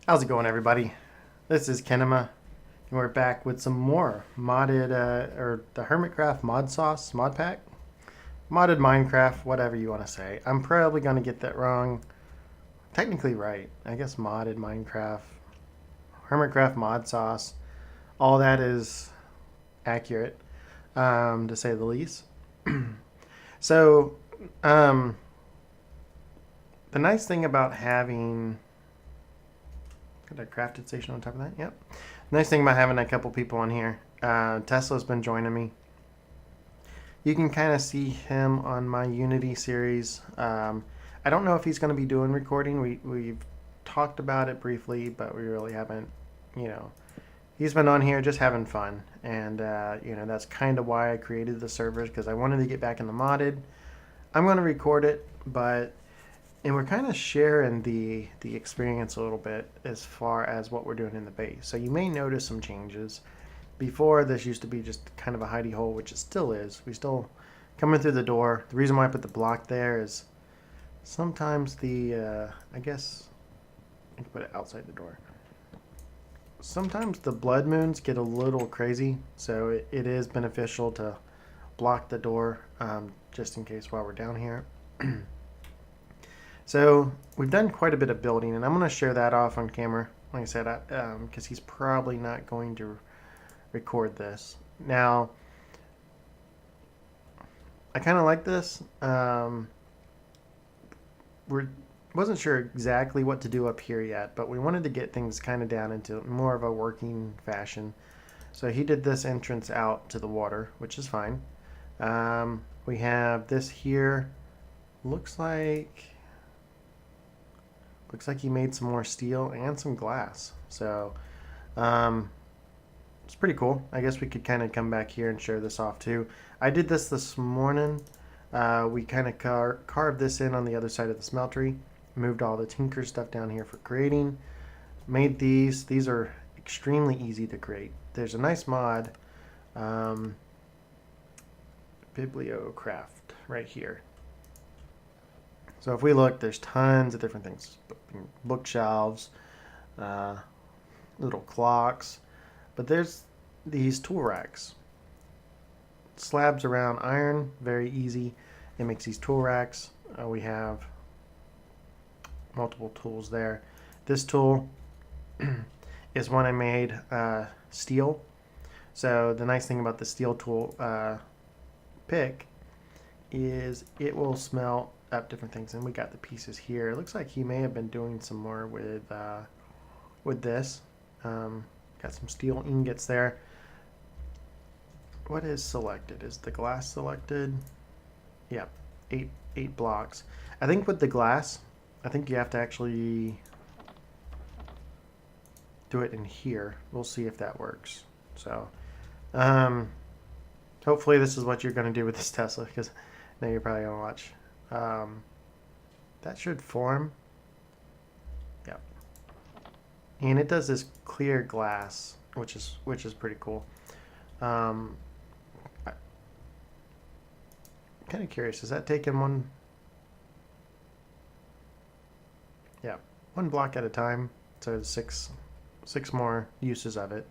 How's it going, everybody? This is Kenema, and we're back with some more modded, or the Hermitcraft Modsauce Modpack. Modded Minecraft, whatever you want to say. I'm probably going to get that wrong. Technically right. I guess modded Minecraft, Hermitcraft Modsauce. All that is accurate, to say the least. So, um, the nice thing about having... Got a crafted station on top of that. Yep. Nice thing about having a couple people on here. Tesla's been joining me. You can kind of see him on my Unity series. I don't know if he's going to be doing recording. We've talked about it briefly, but we really haven't, He's been on here just having fun. And, that's kind of why I created the servers, because I wanted to get back in the modded. I'm going to record it, and we're kind of sharing the experience a little bit as far as what we're doing in the base. So you may notice some changes. Before, this used to be just kind of a hidey hole, which it still is. We still coming through the door. The reason why I put the block there is sometimes I guess I can put it outside the door. Sometimes the blood moons get a little crazy, so it is beneficial to block the door, just in case while we're down here. So we've done quite a bit of building, and I'm going to share that off on camera, like I said, because he's probably not going to record this. Now, I kind of like this. Wasn't sure exactly what to do up here yet, but we wanted to get things kind of down into more of a working fashion. So he did this entrance out to the water, which is fine. We have this here. Looks like he made some more steel and some glass. So it's pretty cool. I guess we could kind of come back here and share this off too. I did this morning. We kind of carved this in on the other side of the smeltery. Moved all the tinker stuff down here for creating. Made these. These are extremely easy to create. There's a nice mod, Bibliocraft, right here. So if we look, there's tons of different things. Bookshelves, little clocks. But there's these tool racks. Slabs around iron, very easy. It makes these tool racks. We have multiple tools there. This tool is one I made steel. So the nice thing about the steel tool pick is it will smelt up different things, and we got the pieces here. It looks like he may have been doing some more with this. Got some steel ingots there. What is selected? Is the glass selected? Yeah, eight blocks. I think with the glass, I think you have to actually do it in here. We'll see if that works. So, hopefully this is what you're going to do with this Tesla, because now you're probably going to watch. That should form. Yep. And it does this clear glass, which is pretty cool. I'm kind of curious. Is that taking one? Yeah, one block at a time. So six more uses of it.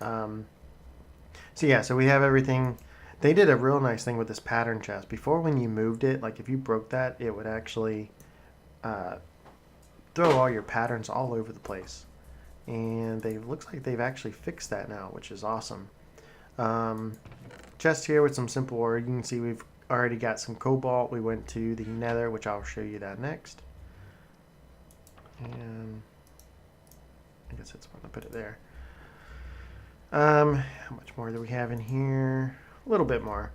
So yeah, so we have everything. They did a real nice thing with this pattern chest. Before, when you moved it, like if you broke that, it would actually throw all your patterns all over the place. And looks like they've actually fixed that now, which is awesome. Chest here with some simple ore. You can see we've already got some cobalt. We went to the nether, which I'll show you that next. And I guess that's when I put it there. How much more do we have in here? A little bit more.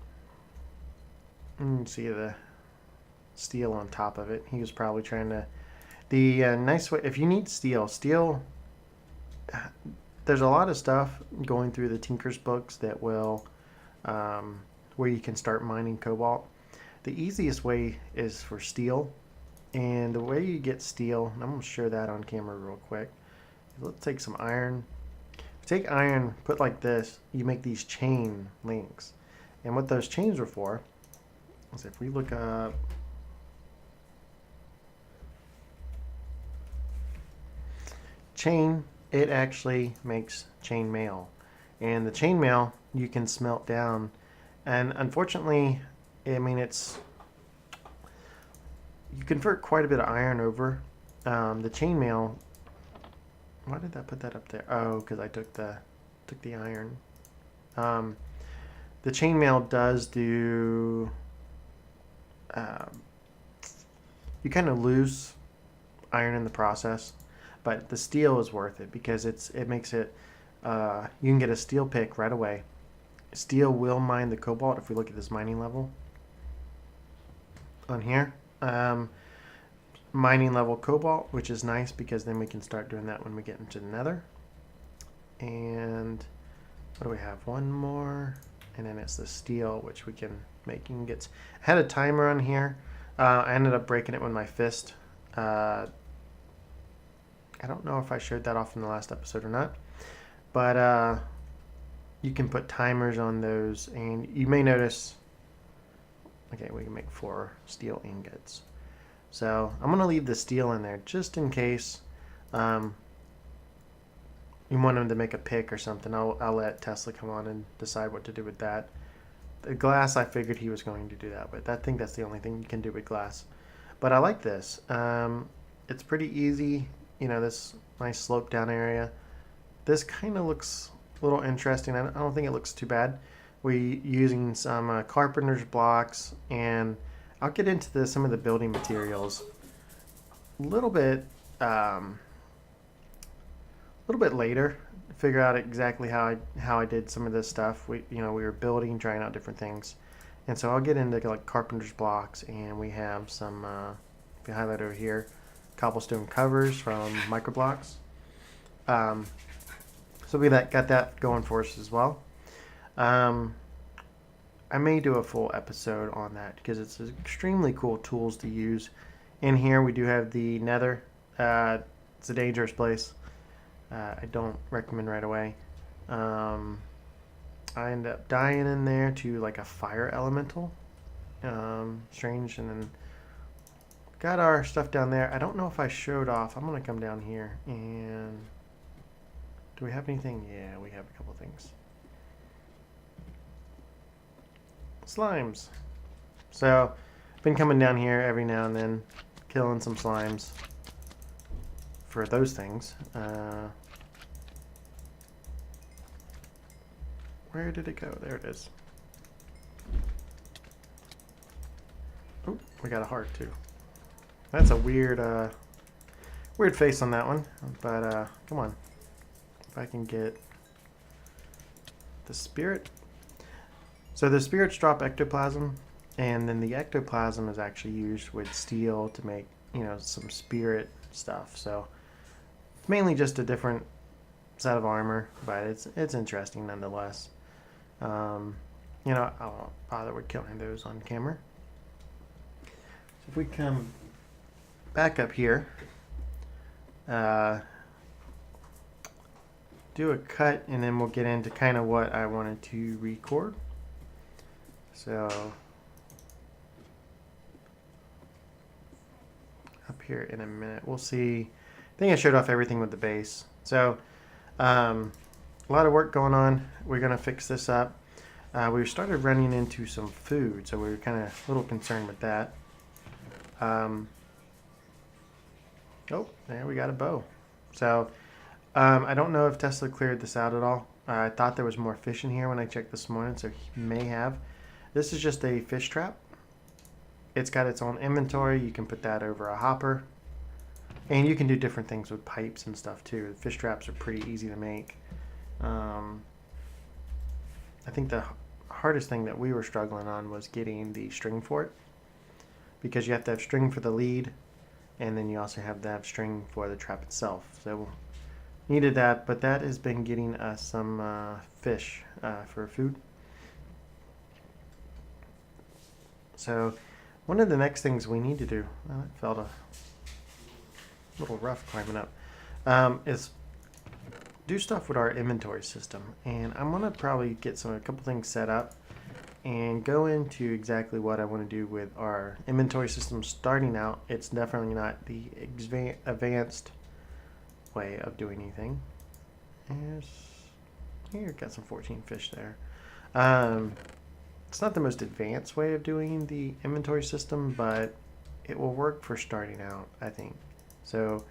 You can see the steel on top of it. He was probably trying to... The nice way... If you need steel... There's a lot of stuff going through the Tinker's books that will... where you can start mining cobalt. The easiest way is for steel. And the way you get steel... And I'm going to show that on camera real quick. Let's take some iron. Take iron, put like this, you make these chain links. And what those chains are for is, if we look up chain, it actually makes chain mail. And the chain mail you can smelt down. And unfortunately, I mean, you convert quite a bit of iron over. The chainmail. Why did I put that up there? Oh, because I took the iron. The chainmail does do. You kind of lose iron in the process, but the steel is worth it because it makes it. You can get a steel pick right away. Steel will mine the cobalt if we look at this mining level on here. Mining level cobalt, which is nice because then we can start doing that when we get into the nether. And what do we have? One more, and then it's the steel, which we can make. You can get. I had a timer on here. I ended up breaking it with my fist. I don't know if I showed that off in the last episode or not, but you can put timers on those, and you may notice. Okay, we can make 4 steel ingots. So I'm going to leave the steel in there just in case you want him to make a pick or something. I'll let Tesla come on and decide what to do with that. The glass, I figured he was going to do that with. I think that's the only thing you can do with glass. But I like this. It's pretty easy. You know, this nice slope down area. This kind of looks a little interesting. I don't think it looks too bad. We're using some carpenter's blocks, and I'll get into some of the building materials a little bit later. Figure out exactly how I did some of this stuff. We were building, trying out different things, and so I'll get into like carpenter's blocks, and we have some. If you highlight over here, cobblestone covers from microblocks. So we got that going for us as well. I may do a full episode on that because it's extremely cool tools to use. In here we do have the nether. It's a dangerous place. I don't recommend right away. I end up dying in there to like a fire elemental. Strange. And then got our stuff down there. I don't know if I showed off. I'm going to come down here and... Do we have anything? Yeah, we have a couple things. Slimes. So, I've been coming down here every now and then, killing some slimes for those things. Where did it go? There it is. Oh, we got a heart too. That's a weird face on that one, but come on. If I can get the spirit. So the spirits drop ectoplasm, and then the ectoplasm is actually used with steel to make, some spirit stuff. So it's mainly just a different set of armor, but it's interesting nonetheless. I won't bother with killing those on camera. So if we come back up here, do a cut, and then we'll get into kind of what I wanted to record. So up here in a minute, we'll see. I think I showed off everything with the base. So a lot of work going on. We're going to fix this up. We started running into some food, so we were kind of a little concerned with that. Oh, there we got a bow. So I don't know if Tesla cleared this out at all. I thought there was more fish in here when I checked this morning, so he may have. This is just a fish trap. It's got its own inventory. You can put that over a hopper. And you can do different things with pipes and stuff too. The fish traps are pretty easy to make. I think the hardest thing that we were struggling on was getting the string for it. Because you have to have string for the lead, and then you also have to have string for the trap itself. So needed that, but that has been getting us some fish for food. So one of the next things we need to do, it felt a little rough climbing up, is do stuff with our inventory system. And I'm going to probably get a couple things set up and go into exactly what I want to do with our inventory system starting out. It's definitely not the advanced way of doing anything is here. Got some 14 fish there. It's not the most advanced way of doing the inventory system, but it will work for starting out, I think. So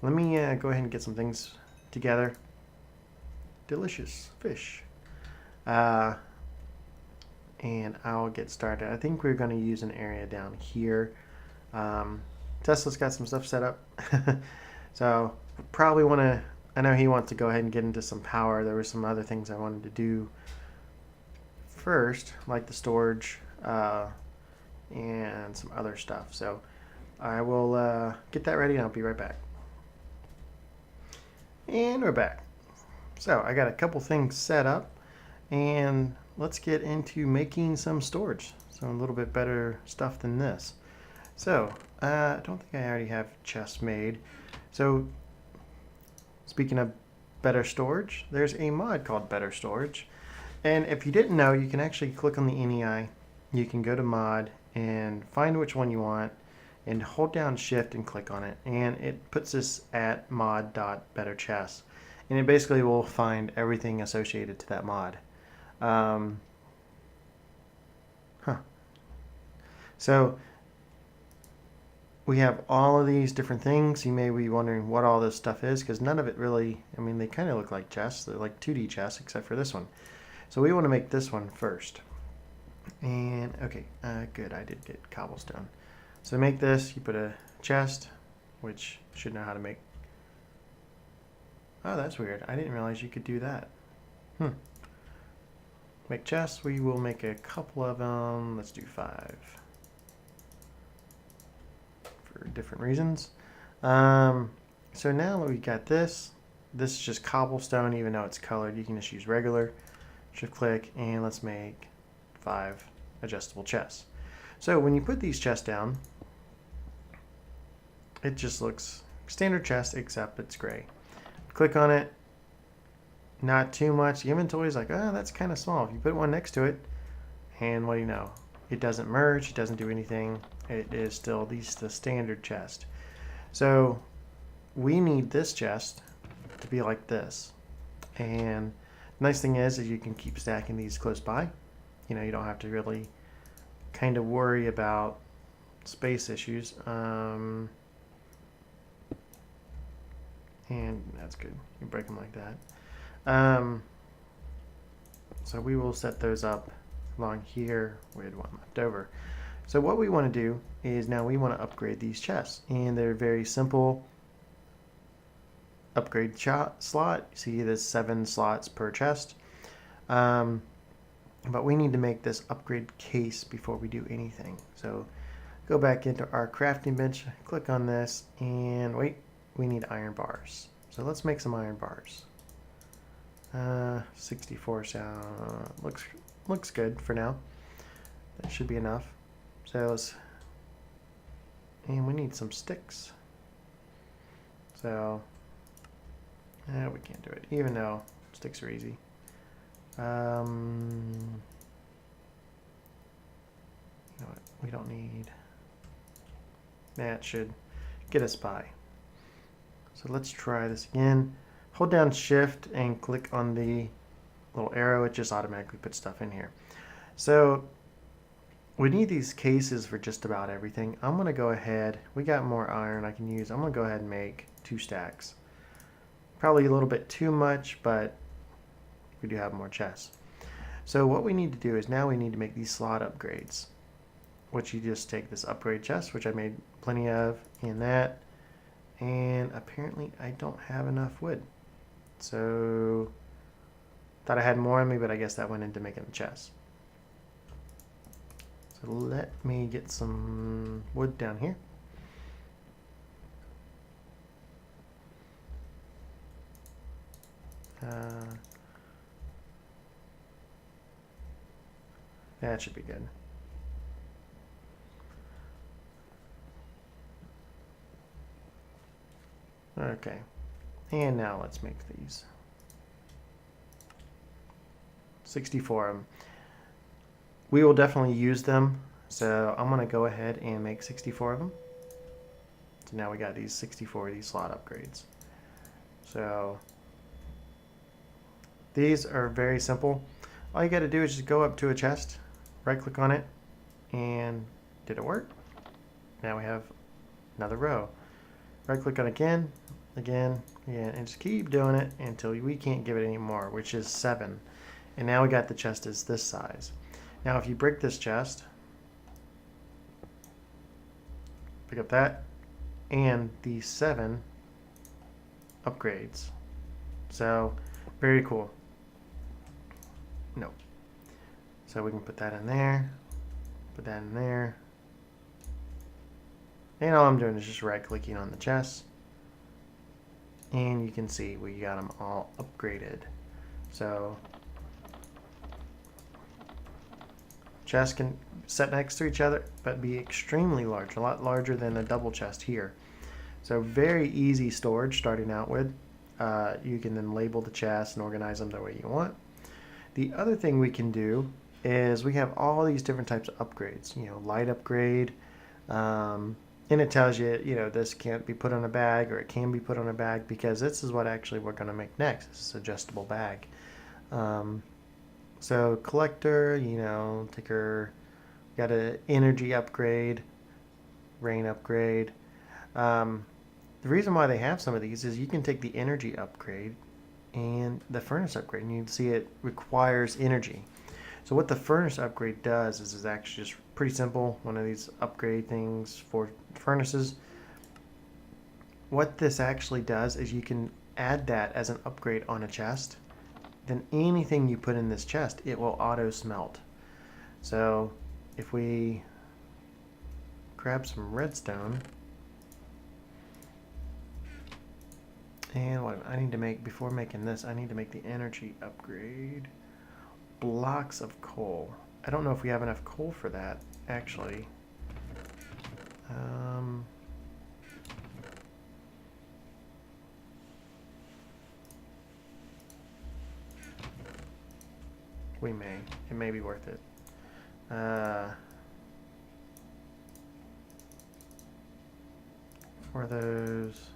let me go ahead and get some things together. Delicious fish. And I'll get started. I think we're going to use an area down here. Tesla's got some stuff set up. So probably want to, I know he wants to go ahead and get into some power. There were some other things I wanted to do first, like the storage and some other stuff. So I will get that ready and I'll be right back. And we're back. So I got a couple things set up and let's get into making some storage. So a little bit better stuff than this. So I don't think I already have chests made. So speaking of better storage, there's a mod called Better Storage. And if you didn't know, you can actually click on the NEI. You can go to mod and find which one you want and hold down shift and click on it. And it puts this at mod.betterchests. And it basically will find everything associated to that mod. So we have all of these different things. You may be wondering what all this stuff is because none of it really, I mean, they kind of look like chests. They're like 2D chests except for this one. So we want to make this one first. And okay, good. I did get cobblestone. So to make this, you put a chest, which should know how to make. Oh, that's weird. I didn't realize you could do that. Make chests. We will make a couple of them. Let's do 5 for different reasons. So now we got this. This is just cobblestone, even though it's colored. You can just use regular. Shift click, and let's make 5 adjustable chests. So when you put these chests down, it just looks standard chest, except it's gray. Click on it. Not too much. The inventory is like, oh, that's kind of small. If you put one next to it, and what do you know? It doesn't merge. It doesn't do anything. It is still the standard chest. So we need this chest to be like this. And the nice thing is you can keep stacking these close by. You know, you don't have to really kind of worry about space issues. And that's good. You break them like that. So we will set those up along here. We had one left over. So what we want to do is now we want to upgrade these chests, and they're very simple. Upgrade slot. See, there's 7 slots per chest. But we need to make this upgrade case before we do anything. So go back into our crafting bench, click on this, and wait, we need iron bars. So let's make some iron bars. 64 sound looks good for now. That should be enough. So and we need some sticks. So we can't do it, even though sticks are easy. You know what? We don't need. That should get us by. So let's try this again. Hold down shift and click on the little arrow. It just automatically puts stuff in here. So we need these cases for just about everything. I'm going to go ahead. We got more iron I can use. I'm going to go ahead and make 2 stacks. Probably a little bit too much, but we do have more chests. So what we need to do is now we need to make these slot upgrades, which you just take this upgrade chest, which I made plenty of, in that. And apparently I don't have enough wood. So thought I had more on me, but I guess that went into making the chest. So let me get some wood down here. That should be good. Okay, and now let's make these. 64 of them. We will definitely use them, so I'm going to go ahead and make 64 of them. So now we got these 64 of these slot upgrades. So these are very simple. All you got to do is just go up to a chest, right click on it, and did it work? Now we have another row. Right click on it again, and just keep doing it until we can't give it any more, which is 7. And now we got the chest is this size. Now if you break this chest, pick up that, and the 7 upgrades. So very cool. No. So we can put that in there, put that in there. And all I'm doing is just right clicking on the chest. And you can see we got them all upgraded. So chests can set next to each other, but be extremely large, a lot larger than a double chest here. So very easy storage starting out with. You can then label the chests and organize them the way you want. The other thing we can do is we have all these different types of upgrades. You know, light upgrade, and it tells you, you know, this can't be put on a bag or it can be put on a bag, because this is what actually we're going to make next. This is adjustable bag. So collector, you know, ticker, got an energy upgrade, rain upgrade. The reason why they have some of these is you can take the energy upgrade and the furnace upgrade, and you can see it requires energy. So what the furnace upgrade does is actually just pretty simple. One of these upgrade things for furnaces. What this actually does is you can add that as an upgrade on a chest. Then anything you put in this chest, it will auto smelt. So if we grab some redstone, and what I need to make before making this, I need to make the energy upgrade. Blocks of coal. I don't know if we have enough coal for that, actually. We may. It may be worth it. For those...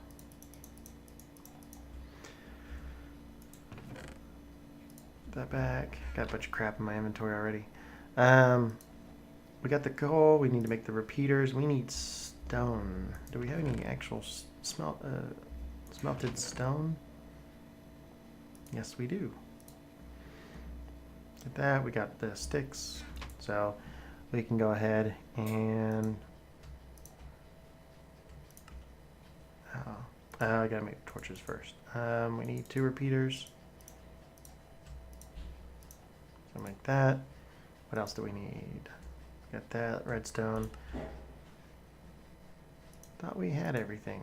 that back. Got a bunch of crap in my inventory already. We got the coal. We need to make the repeaters. We need stone. Do we have any actual smelted stone? Yes, we do. Get that. We got the sticks. So we can go ahead and... I gotta make torches first. We need 2 repeaters. Something like that. What else do we need? Got that, redstone. Thought we had everything.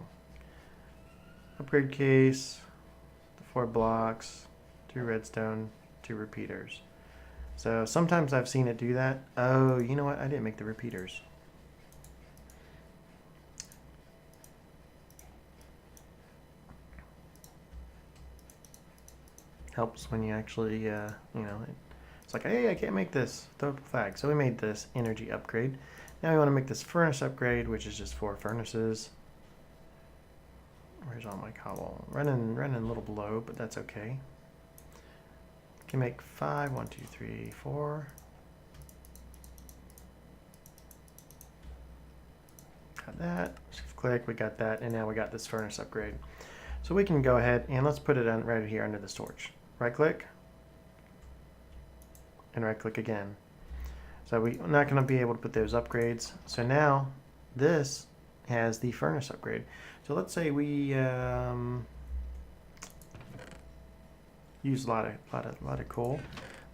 Upgrade case, the 4 blocks, 2 redstone, 2 repeaters. So sometimes I've seen it do that. Oh, you know what? I didn't make the repeaters. Helps when you actually, you know, it's like, hey, I can't make this. Throw up a flag. So we made this energy upgrade. Now we want to make this furnace upgrade, which is just 4 furnaces. Where's all my cobble? Running a little below, but that's okay. Can make 5. 1, 2, 3, 4. Got that. Shift click. We got that, and now we got this furnace upgrade. So we can go ahead and let's put it on right here under this torch. Right click. And right click again. So we're not going to be able to put those upgrades. So now this has the furnace upgrade. So let's say we use a lot of coal.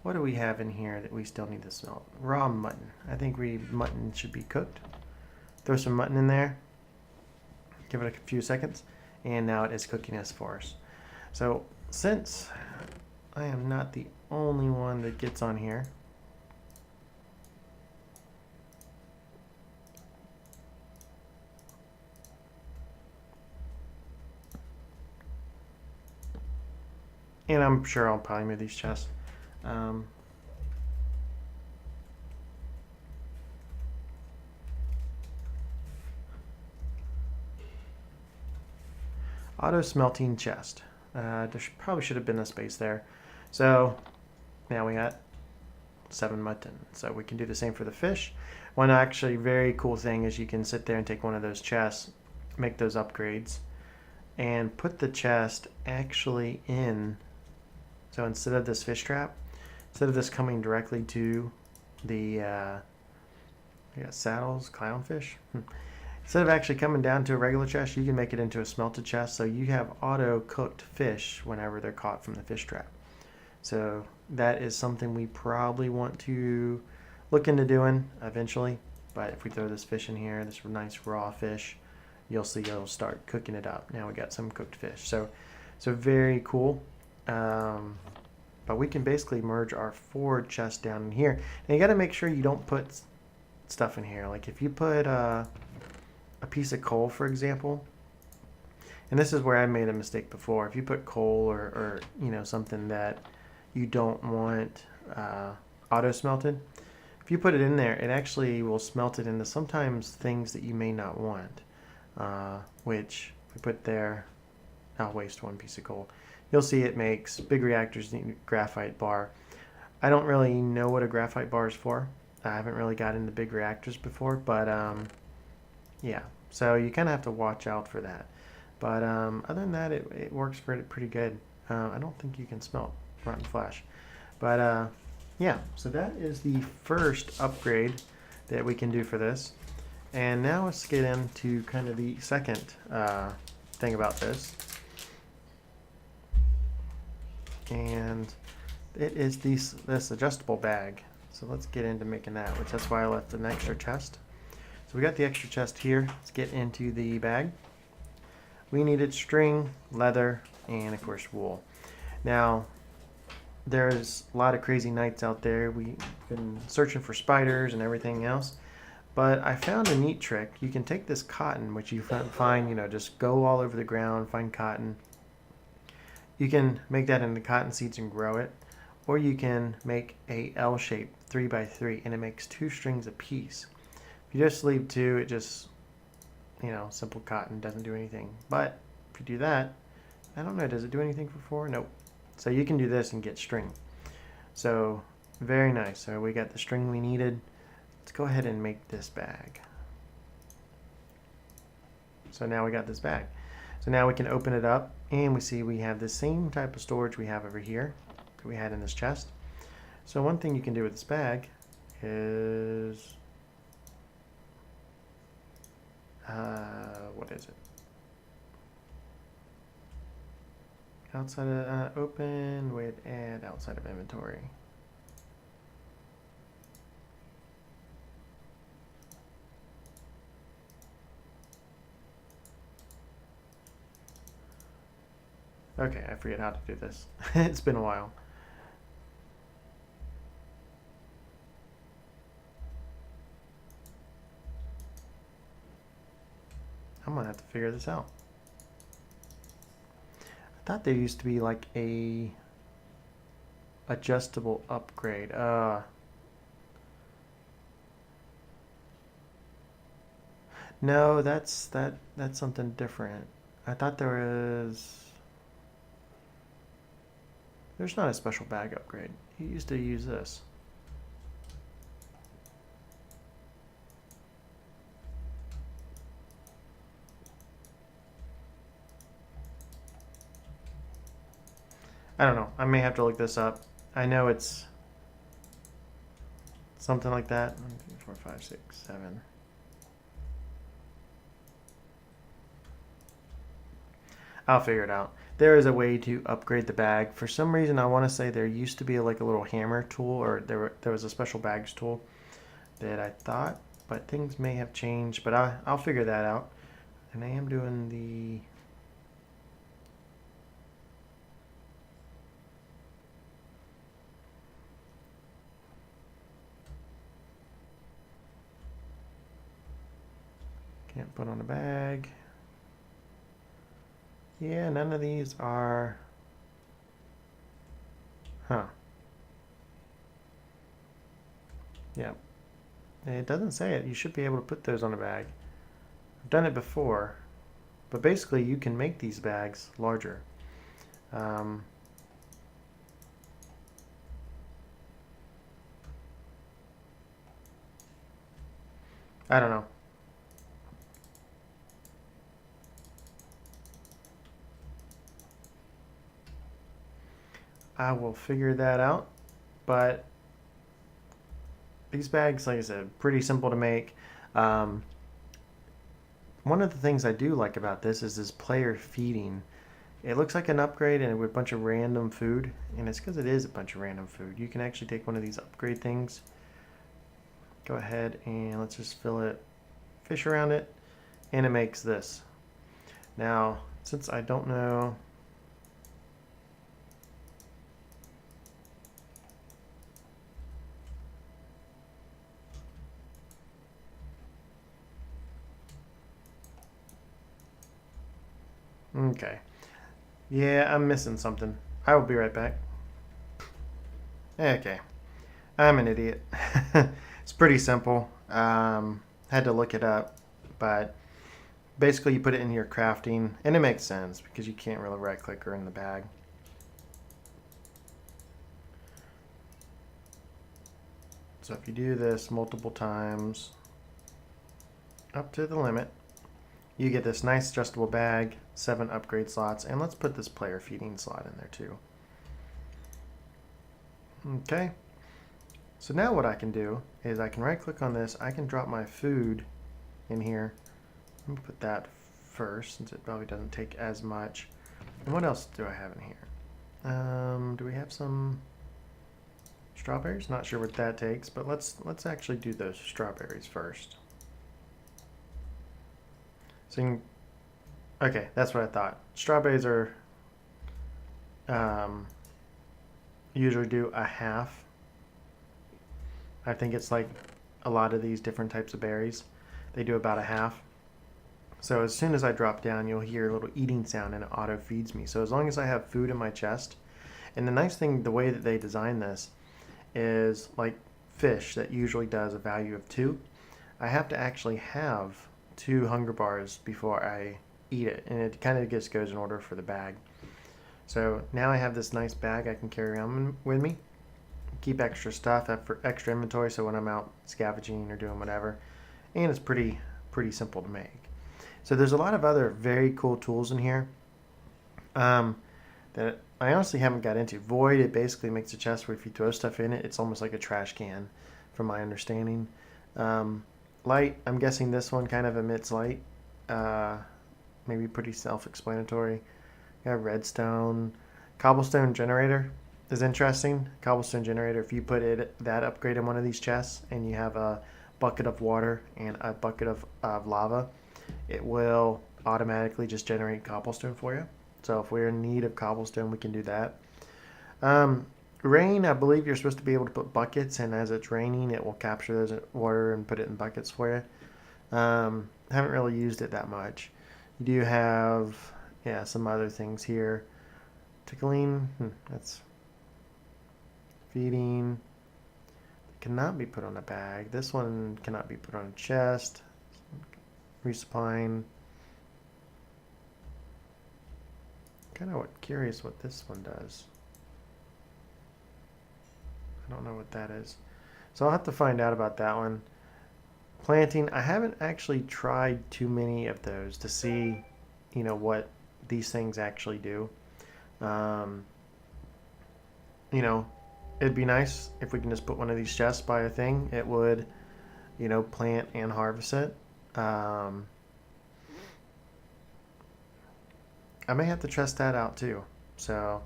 What do we have in here that we still need to smelt? Raw mutton. I think mutton should be cooked. Throw some mutton in there. Give it a few seconds, and now it is cooking this for us. So since I am not the only one that gets on here, and I'm sure I'll probably move these chests. Auto smelting chest. Probably should have been a space there. So now we got 7 mutton. So we can do the same for the fish. One actually very cool thing is you can sit there and take one of those chests, make those upgrades, and put the chest actually in. So instead of this fish trap, instead of this coming directly to the I got saddles, clownfish. Instead of actually coming down to a regular chest, you can make it into a smelted chest, so you have auto cooked fish whenever they're caught from the fish trap. So that is something we probably want to look into doing eventually. But if we throw this fish in here, this nice raw fish, you'll see it'll start cooking it up. Now we got some cooked fish. So very cool. But we can basically merge our 4 chests down in here. And you got to make sure you don't put stuff in here. Like if you put a piece of coal, for example, and this is where I made a mistake before. If you put coal or you know, something that you don't want auto smelted, if you put it in there, it actually will smelt it into sometimes things that you may not want. Which if we put there, I'll waste 1 piece of coal. You'll see it makes big reactors need a graphite bar. I don't really know what a graphite bar is for. I haven't really got into big reactors before, but yeah. So you kind of have to watch out for that. But other than that, it works pretty good. I don't think you can smelt rotten flesh. But yeah, so that is the first upgrade that we can do for this. And now let's get into kind of the second thing about this. And it is this adjustable bag. So let's get into making that, which that's why I left an extra chest. So we got the extra chest here. Let's get into the bag. We needed string, leather, and of course wool. Now, there's a lot of crazy nights out there. We've been searching for spiders and everything else. But I found a neat trick. You can take this cotton, which you find, you know, just go all over the ground, find cotton. You can make that into cotton seeds and grow it. Or you can make a L shape 3x3 and it makes 2 strings a piece. If you just leave 2, it just, you know, simple cotton doesn't do anything. But if you do that, I don't know, does it do anything for 4? Nope. So you can do this and get string. So very nice. So we got the string we needed. Let's go ahead and make this bag. So now we got this bag. So now we can open it up and we see we have the same type of storage we have over here that we had in this chest. So one thing you can do with this bag is, what is it? Outside of open with add outside of inventory. Okay, I forget how to do this. It's been a while. I'm gonna have to figure this out. I thought there used to be like a adjustable upgrade. No, that's something different. I thought there's not a special bag upgrade. You used to use this. I don't know. I may have to look this up. I know it's something like that. 1, 2, 4, 5, 6, 7. I'll figure it out. There is a way to upgrade the bag. For some reason, I want to say there used to be like a little hammer tool, or there was a special bags tool that I thought, but things may have changed. But I'll figure that out. And I am doing the. Can't put on a bag. Yeah, none of these are. Huh. Yeah. It doesn't say it. You should be able to put those on a bag. I've done it before. But basically, you can make these bags larger. Um, I don't know. I will figure that out. But these bags, like I said, pretty simple to make. Um, one of the things I do like about this is this player feeding. It looks like an upgrade and with a bunch of random food, and it's because it is a bunch of random food. You can actually take one of these upgrade things, go ahead and let's just fill it, fish around it, and it makes this. Now, since I don't know, okay, yeah, I'm missing something. I will be right back. Okay, I'm an idiot. It's pretty simple. Had to look it up, but basically you put it in your crafting, and it makes sense because you can't really right click her in the bag. So if you do this multiple times up to the limit, you get this nice adjustable bag, 7 upgrade slots, and let's put this player feeding slot in there too. Okay, so now what I can do is I can right click on this, I can drop my food in here. Let me put that first since it probably doesn't take as much. And what else do I have in here? Do we have some strawberries? Not sure what that takes, but let's actually do those strawberries first. So you can, okay, that's what I thought. Strawberries are usually do a half. I think it's like a lot of these different types of berries. They do about a half. So as soon as I drop down, you'll hear a little eating sound and it auto feeds me. So as long as I have food in my chest, and the nice thing, the way that they design this is like fish that usually does a value of 2. I have to actually have 2 hunger bars before I eat it, and it kind of just goes in order for the bag. So now I have this nice bag I can carry around with me, keep extra stuff for extra inventory, so when I'm out scavenging or doing whatever, and it's pretty simple to make. So there's a lot of other very cool tools in here that I honestly haven't got into. Void, it basically makes a chest where if you throw stuff in it, it's almost like a trash can, from my understanding. Light, I'm guessing this one kind of emits light. Maybe pretty self-explanatory. Got redstone. Cobblestone generator is interesting. Cobblestone generator, if you put that upgrade in one of these chests and you have a bucket of water and a bucket of lava, it will automatically just generate cobblestone for you. So if we're in need of cobblestone, we can do that. Rain, I believe you're supposed to be able to put buckets, and as it's raining, it will capture those water and put it in buckets for you. Haven't really used it that much. You do have, yeah, some other things here. Tickling, that's feeding. Cannot be put on a bag. This one cannot be put on a chest. Resupplying. Kind of curious what this one does. I don't know what that is. So I'll have to find out about that one. Planting, I haven't actually tried too many of those to see, what these things actually do. It'd be nice if we can just put one of these chests by a thing. It would, plant and harvest it. I may have to test that out too. So,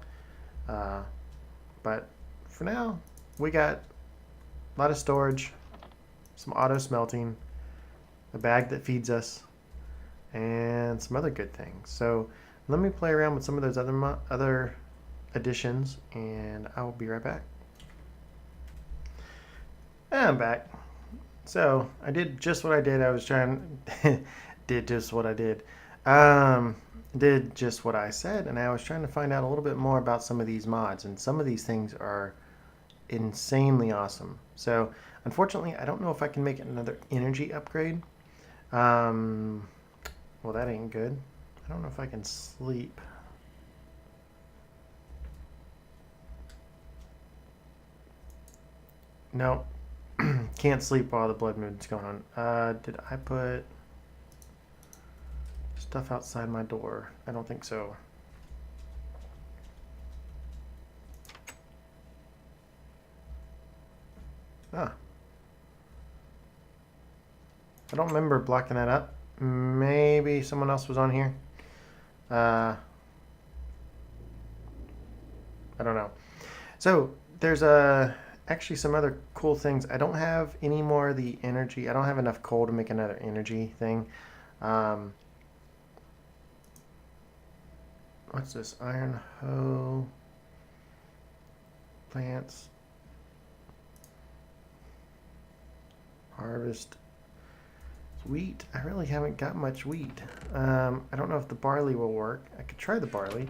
but for now, we got a lot of storage, some auto smelting, a bag that feeds us, and some other good things. So let me play around with some of those other additions, and I will be right back. And I'm back. So I did just what I did. I was trying did just what I did. Did just what I said, and I was trying to find out a little bit more about some of these mods, and some of these things are insanely awesome. So unfortunately, I don't know if I can make another energy upgrade. Well, that ain't good. I don't know if I can sleep. No. Can't sleep while the blood moon's going on. Did I put stuff outside my door? I don't think so. Ah. I don't remember blocking that up. Maybe someone else was on here. I don't know. So there's actually some other cool things. I don't have any more of the energy. I don't have enough coal to make another energy thing. What's this? Iron hoe. Plants. Harvest. Wheat. I really haven't got much wheat. I don't know if the barley will work. I could try the barley.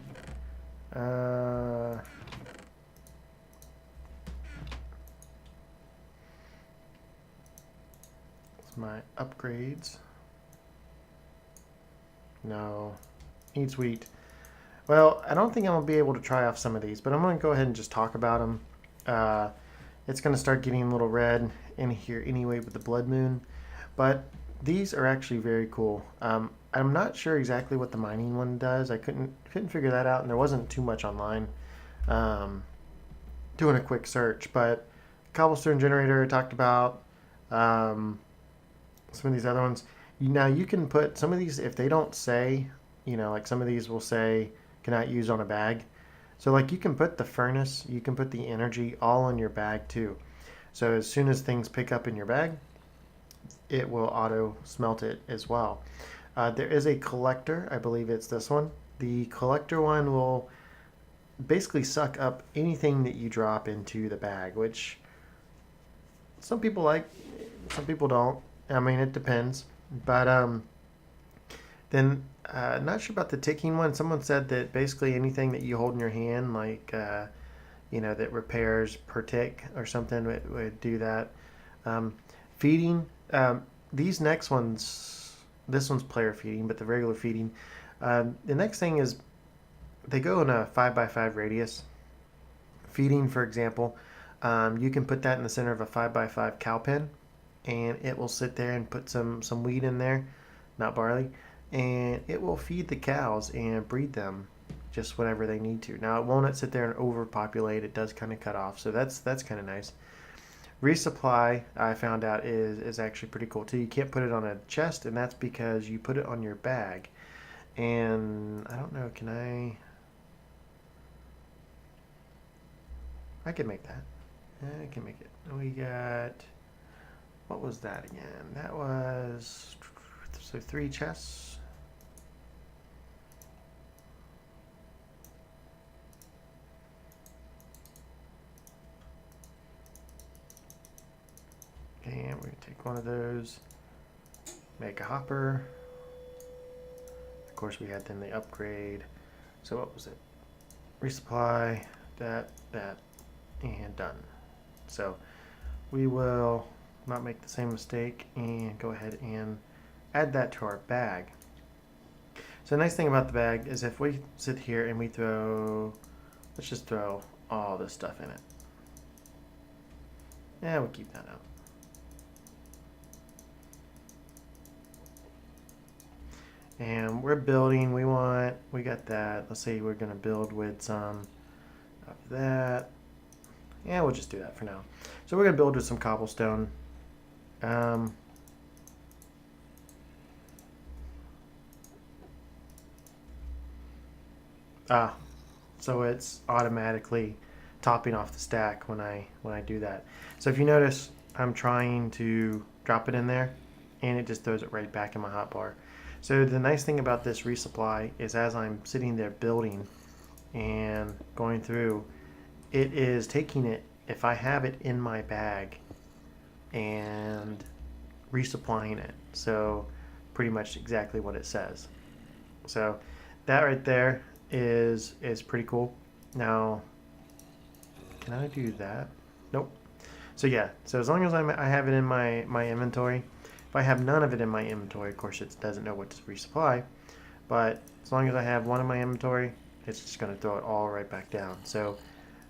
My upgrades. No. Needs wheat. Well, I don't think I'm going to be able to try off some of these, but I'm going to go ahead and just talk about them. It's going to start getting a little red in here anyway with the blood moon. But these are actually very cool. I'm not sure exactly what the mining one does. I couldn't figure that out, and there wasn't too much online doing a quick search. But cobblestone generator I talked about. Some of these other ones. Now you can put some of these, if they don't say, like some of these will say cannot use on a bag. So like you can put the furnace, you can put the energy all on your bag too. So as soon as things pick up in your bag, it will auto smelt it as well. There is a collector, I believe it's this one. The collector one will basically suck up anything that you drop into the bag, which some people like, some people don't. I mean, it depends. But then not sure about the ticking one. Someone said that basically anything that you hold in your hand, like that repairs per tick or something, would do that. Feeding. These next ones, this one's player feeding, but the regular feeding. The next thing is they go in a 5x5 radius. Feeding, for example, you can put that in the center of a 5x5 cow pen, and it will sit there and put some wheat in there, not barley, and it will feed the cows and breed them just whenever they need to. Now it won't sit there and overpopulate. It does kind of cut off, so that's kind of nice. Resupply, I found out, is actually pretty cool too. You can't put it on a chest, and that's because you put it on your bag. And I don't know, I can make that. I can make it. We got, what was that again? That was, so 3 chests. And we're going to take one of those, make a hopper. Of course, we had then the upgrade. So what was it? Resupply, that, and done. So we will not make the same mistake and go ahead and add that to our bag. So the nice thing about the bag is if we sit here and we throw, let's just throw all this stuff in it. Yeah, we'll keep that out. And we're building, we got that. Let's say we're gonna build with some of that. Yeah, we'll just do that for now. So we're gonna build with some cobblestone. So it's automatically topping off the stack when I do that. So if you notice, I'm trying to drop it in there, and it just throws it right back in my hotbar. So the nice thing about this resupply is as I'm sitting there building and going through, it is taking it, if I have it in my bag, and resupplying it. So pretty much exactly what it says. So that right there is pretty cool. Now, can I do that? Nope. So yeah, so as long as I have it in my inventory. If I have none of it in my inventory, of course it doesn't know what to resupply, but as long as I have one in my inventory, it's just going to throw it all right back down. So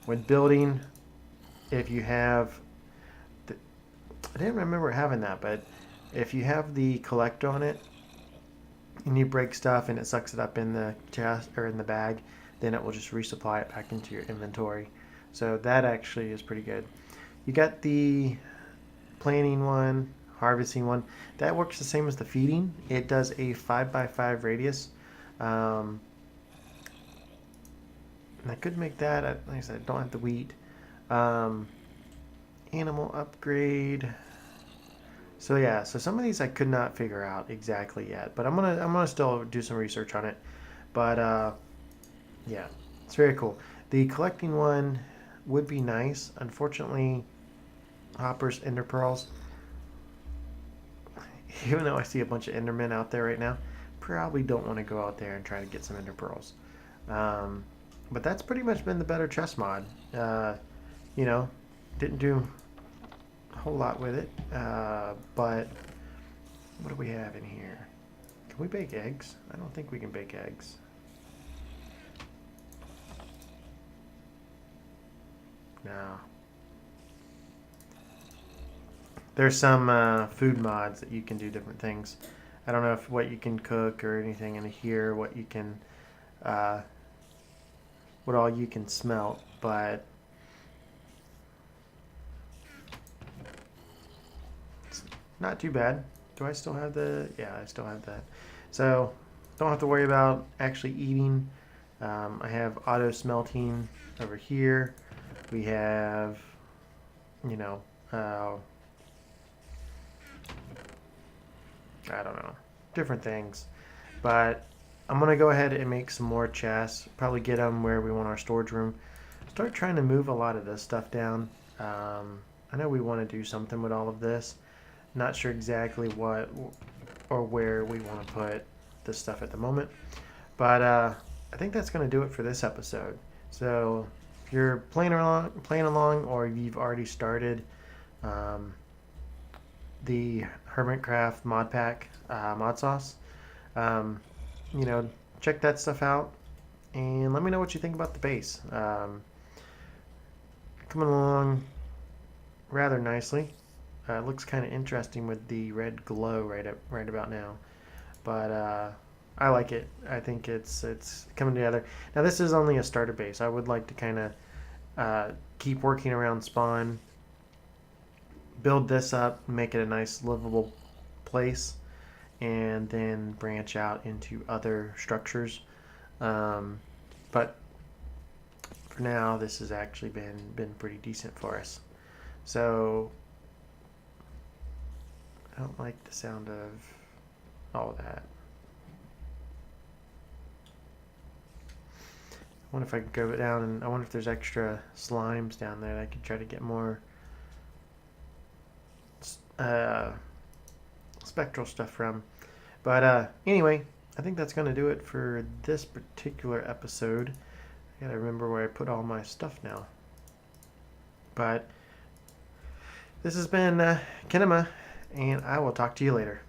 when building, if you have I didn't remember having that, but if you have the collect on it and you break stuff and it sucks it up in the chest or in the bag, then it will just resupply it back into your inventory. So that actually is pretty good. You got the planting one, harvesting one. That works the same as the feeding. It does a 5x5 radius. And I could make that, like I said, I don't have the wheat. Animal upgrade. So yeah, so some of these I could not figure out exactly yet, but I'm gonna still do some research on it. But yeah, it's very cool. The collecting one would be nice. Unfortunately, Hopper's Ender Pearls. Even though I see a bunch of Endermen out there right now, probably don't want to go out there and try to get some Ender Pearls. But that's pretty much been the better chest mod. You know, didn't do a whole lot with it, but what do we have in here? Can we bake eggs? I don't think we can bake eggs. No. There's some food mods that you can do different things. I don't know if what you can cook or anything in here, what you can, what all you can smelt, but it's not too bad. Do I still have the? Yeah, I still have that. So don't have to worry about actually eating. I have auto smelting over here. We have, you know, I don't know, different things. But I'm going to go ahead and make some more chests, probably get them where we want our storage room. Start trying to move a lot of this stuff down. I know we want to do something with all of this. Not sure exactly what or where we want to put this stuff at the moment. But I think that's going to do it for this episode. So if you're playing along or you've already started the Hermitcraft Modpack Modsauce, you know, check that stuff out and let me know what you think about the base. Coming along rather nicely. It looks kind of interesting with the red glow right about now, but I like it. I think it's coming together. Now this is only a starter base. I would like to kind of keep working around spawn, build this up, make it a nice livable place, and then branch out into other structures. But for now, this has actually been pretty decent for us. So I don't like the sound of all that. I wonder if I could go down and I wonder if there's extra slimes down there that I could try to get more spectral stuff from. But anyway, I think that's going to do it for this particular episode. I gotta remember where I put all my stuff now. But this has been Kinema, and I will talk to you later.